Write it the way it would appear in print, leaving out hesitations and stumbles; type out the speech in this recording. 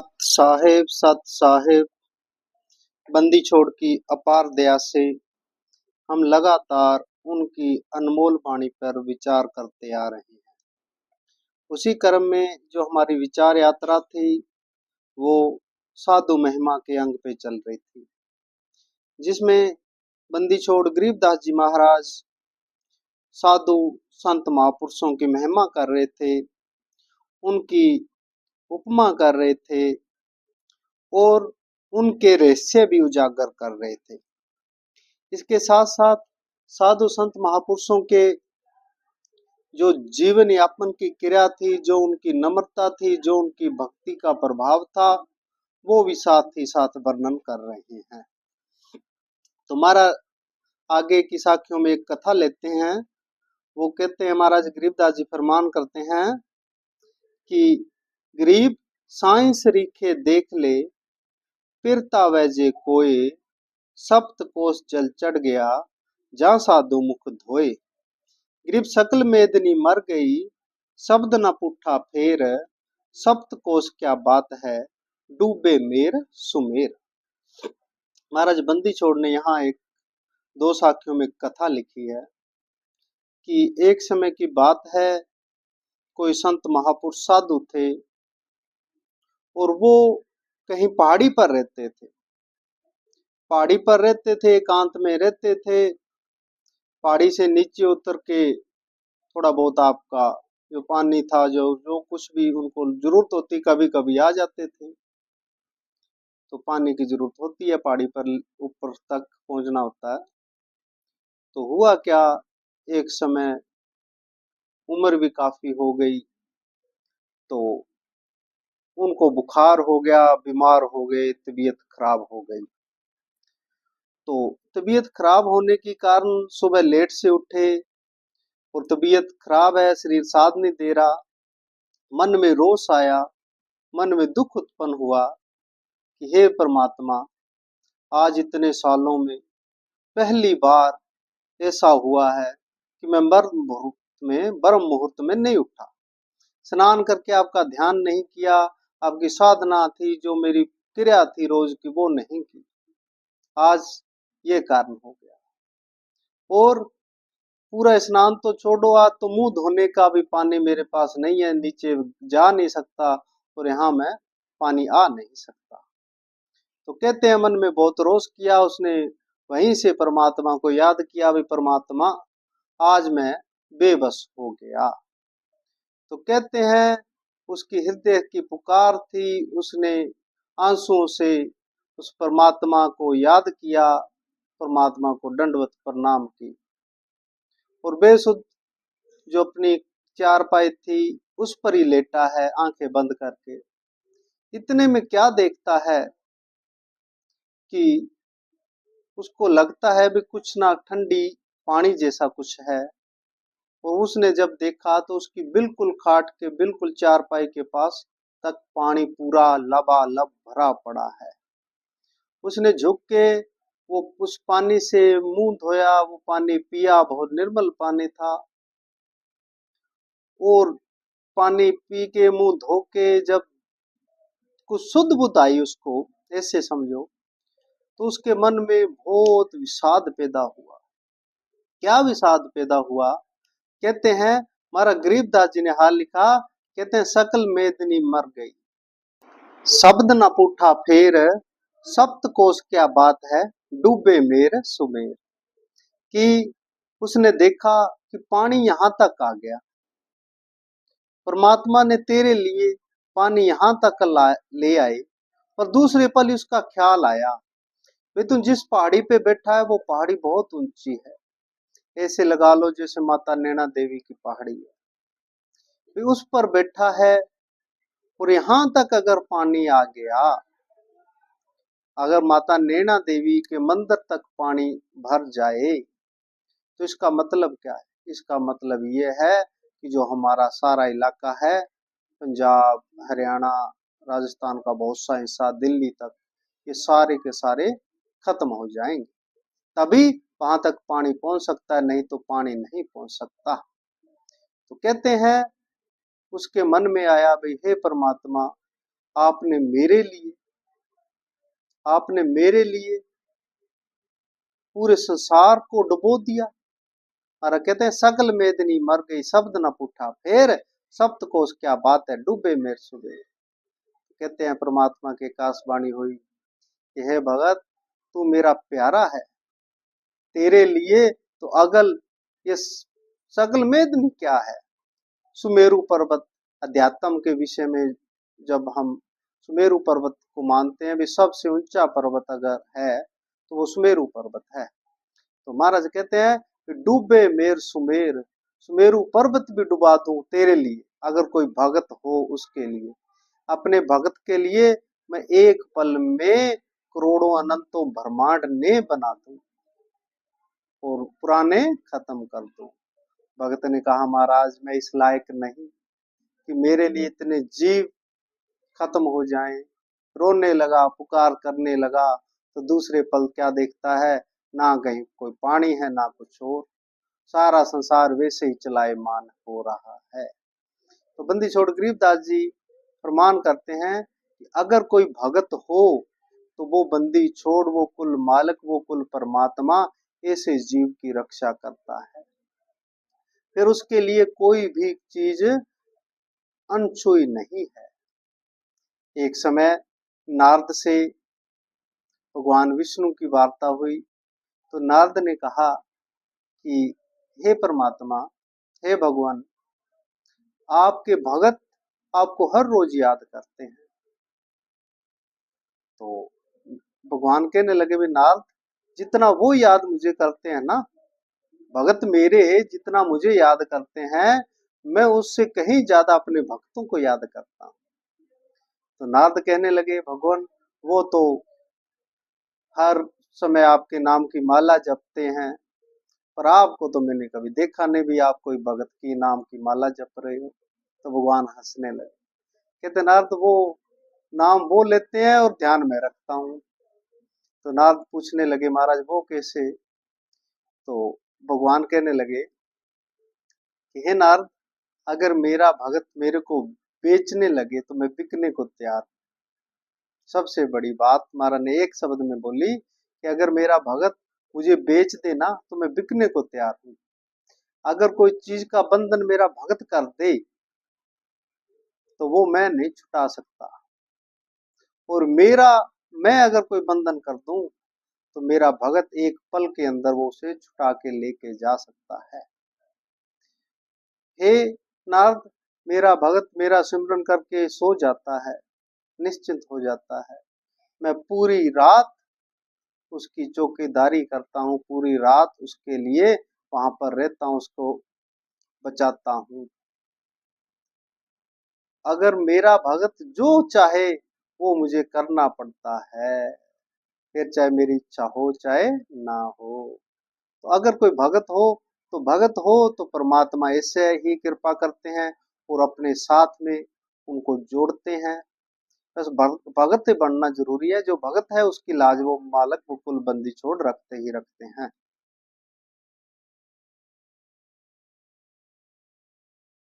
सत साहेब, बंदी छोड़ की अपार दया से हम लगातार उनकी अनमोल वाणी पर विचार करते आ रहे हैं। उसी क्रम में जो हमारी विचार यात्रा थी वो साधु महिमा के अंग पे चल रही थी, जिसमें बंदी छोड़ गरीबदास जी महाराज साधु संत महापुरुषों की महिमा कर रहे थे, उनकी उपमा कर रहे थे और उनके रहस्य भी उजागर कर रहे थे। इसके साथ साथ साधु संत महापुरुषों के जो जीवन यापन की क्रिया थी, जो उनकी नम्रता थी, जो उनकी भक्ति का प्रभाव था, वो भी साथ ही साथ वर्णन कर रहे हैं। तो हमारा आगे की साखियों में एक कथा लेते हैं। वो कहते हैं, महाराज गरीबदास जी फरमान करते हैं कि गरीब साईं सरीखे देख ले, फिरता वैजे कोय, सप्त कोस जल चढ़ गया, जा साधु मुख धोए। गरीब सकल मेदनी मर गई, शब्द न पुठा फेर, सप्त कोस क्या बात है, डूबे मेर सुमेर। महाराज बंदी छोड़ ने यहाँ एक दो साखियों में कथा लिखी है कि एक समय की बात है, कोई संत महापुरुष साधु थे और वो कहीं पहाड़ी पर रहते थे। पहाड़ी पर रहते थे, एकांत में रहते थे। पहाड़ी से नीचे उतर के थोड़ा बहुत आपका जो पानी था, जो जो कुछ भी उनको जरूरत होती, कभी कभी आ जाते थे। तो पानी की जरूरत होती है, पहाड़ी पर ऊपर तक पहुंचना होता है। तो हुआ क्या, एक समय उम्र भी काफी हो गई, तो उनको बुखार हो गया, बीमार हो गए, तबीयत खराब हो गई। तो तबीयत खराब होने के कारण सुबह लेट से उठे और तबीयत खराब है, शरीर साथ नहीं दे रहा। मन में रोष आया, मन में दुख उत्पन्न हुआ कि हे परमात्मा, आज इतने सालों में पहली बार ऐसा हुआ है कि मैं ब्रह्म मुहूर्त में नहीं उठा, स्नान करके आपका ध्यान नहीं किया, आपकी साधना थी, जो मेरी क्रिया थी रोज की, वो नहीं की। आज ये कारण हो गया। और पूरा स्नान तो छोड़ो, आज तो मुंह धोने का भी पानी मेरे पास नहीं है, नीचे जा नहीं सकता और यहाँ मैं पानी आ नहीं सकता। तो कहते हैं मन में बहुत रोष किया उसने, वहीं से परमात्मा को याद किया, भी परमात्मा आज मैं बेबस हो गया। तो कहते हैं उसकी हृदय की पुकार थी, उसने आंसुओं से उस परमात्मा को याद किया, परमात्मा को दंडवत प्रणाम की और बेसुध जो अपनी चारपाई थी उस पर ही लेटा है, आंखें बंद करके। इतने में क्या देखता है कि उसको लगता है भी कुछ ना ठंडी पानी जैसा कुछ है, और उसने जब देखा तो उसकी बिल्कुल खाट के बिल्कुल चारपाई के पास तक पानी पूरा लबालब भरा पड़ा है। उसने झुक के वो उस पानी से मुंह धोया, वो पानी पिया, बहुत निर्मल पानी था। और पानी पी के मुंह धो के जब कुछ शुद्ध बुद्ध आई उसको, ऐसे समझो, तो उसके मन में बहुत विषाद पैदा हुआ। क्या विषाद पैदा हुआ, कहते हैं हमारा गरीबदास जी ने हाल लिखा, कहते हैं सकल मेदनी मर गई, शब्द न पूठा फेर, सप्त कोश क्या बात है, डूबे मेर सुमेर। कि उसने देखा कि पानी यहां तक आ गया, परमात्मा ने तेरे लिए पानी यहां तक ले आए, और दूसरे पल उसका ख्याल आया, वे तू जिस पहाड़ी पे बैठा है वो पहाड़ी बहुत ऊंची है, ऐसे लगा लो जैसे माता नैना देवी की पहाड़ी है, वे उस पर बैठा है और यहां तक अगर पानी आ गया, अगर माता नैना देवी के मंदिर तक पानी भर जाए, तो इसका मतलब क्या है? इसका मतलब ये है कि जो हमारा सारा इलाका है, पंजाब, हरियाणा, राजस्थान का बहुत सा हिस्सा, दिल्ली तक, ये सारे के सारे खत्म हो जाएंगे, तभी वहां तक पानी पहुंच सकता है, नहीं तो पानी नहीं पहुंच सकता। तो कहते हैं उसके मन में आया, भाई हे परमात्मा, आपने मेरे लिए पूरे संसार को डुबो दिया। और कहते हैं सकल मेदनी मर गई शब्द न पूछा फिर, सप्तकोश क्या बात है डूबे मेरे सुबह। कहते हैं परमात्मा की आकाशवाणी हुई कि हे भगत तू मेरा प्यारा है, तेरे लिए तो अगल ये सकल मेदनी क्या है। सुमेरु पर्वत अध्यात्म के विषय में जब हम सुमेरु पर्वत को मानते हैं भी सबसे ऊंचा पर्वत अगर है तो वो सुमेरु पर्वत है। तो महाराज कहते हैं कि डूबे मेर सुमेर, सुमेरु पर्वत भी डुबा दूं तेरे लिए, अगर कोई भगत हो उसके लिए। अपने भगत के लिए मैं एक पल में करोड़ों अनंतों ब्रह्मांड ने बना दूं और पुराने खत्म कर दूं। भगत ने कहा महाराज मैं इस लायक नहीं कि मेरे लिए इतने जीव खत्म हो जाएं। रोने लगा, पुकार करने लगा तो दूसरे पल क्या देखता है, ना कहीं कोई पानी है ना कुछ और, सारा संसार वैसे ही चलायमान हो रहा है। तो बंदी छोड़ गरीबदास जी प्रमाण करते हैं कि अगर कोई भगत हो तो वो बंदी छोड़, वो कुल मालक, वो कुल परमात्मा ऐसे जीव की रक्षा करता है। फिर उसके लिए कोई भी चीज अनछुई नहीं है। एक समय नारद से भगवान विष्णु की वार्ता हुई तो नारद ने कहा कि हे परमात्मा, हे भगवान, आपके भगत आपको हर रोज याद करते हैं। तो भगवान कहने लगे भी नारद, जितना वो याद मुझे करते हैं ना, भगत मेरे जितना मुझे याद करते हैं, मैं उससे कहीं ज्यादा अपने भक्तों को याद करता हूँ। तो नारद कहने लगे भगवान वो तो हर समय आपके नाम की माला जपते हैं, पर आपको तो मैंने कभी देखा नहीं भी आप कोई भगत की नाम की माला जप रहे हो। तो भगवान हंसने लगे, कहते नारद वो नाम वो लेते हैं और ध्यान में रखता हूँ। तो नारद पूछने लगे महाराज वो कैसे। तो भगवान कहने लगे कि हे नारद, अगर मेरा भगत मेरे को बेचने लगे तो मैं बिकने को तैयार। सबसे बड़ी बात महाराज ने एक शब्द में बोली कि अगर मेरा भगत मुझे बेच देना तो मैं बिकने को तैयार हूं। अगर कोई चीज का बंधन मेरा भगत कर दे तो वो मैं नहीं छुटा सकता, और मैं अगर कोई बंधन कर दूं तो मेरा भगत एक पल के अंदर वो उसे छुटा के लेके जा सकता है। हे नारद, मेरा भगत मेरा सिमरन करके सो जाता है, निश्चिंत हो जाता है, मैं पूरी रात उसकी चौकीदारी करता हूँ, पूरी रात उसके लिए वहां पर रहता हूँ, उसको बचाता हूँ। अगर मेरा भगत जो चाहे वो मुझे करना पड़ता है, फिर चाहे मेरी इच्छा हो चाहे ना हो। तो अगर कोई भगत हो तो परमात्मा ऐसे ही कृपा करते हैं और अपने साथ में उनको जोड़ते हैं। बस भगत बनना जरूरी है, जो भगत है उसकी लाज वो मालक वो कुल बंदी छोड़ रखते ही रखते हैं।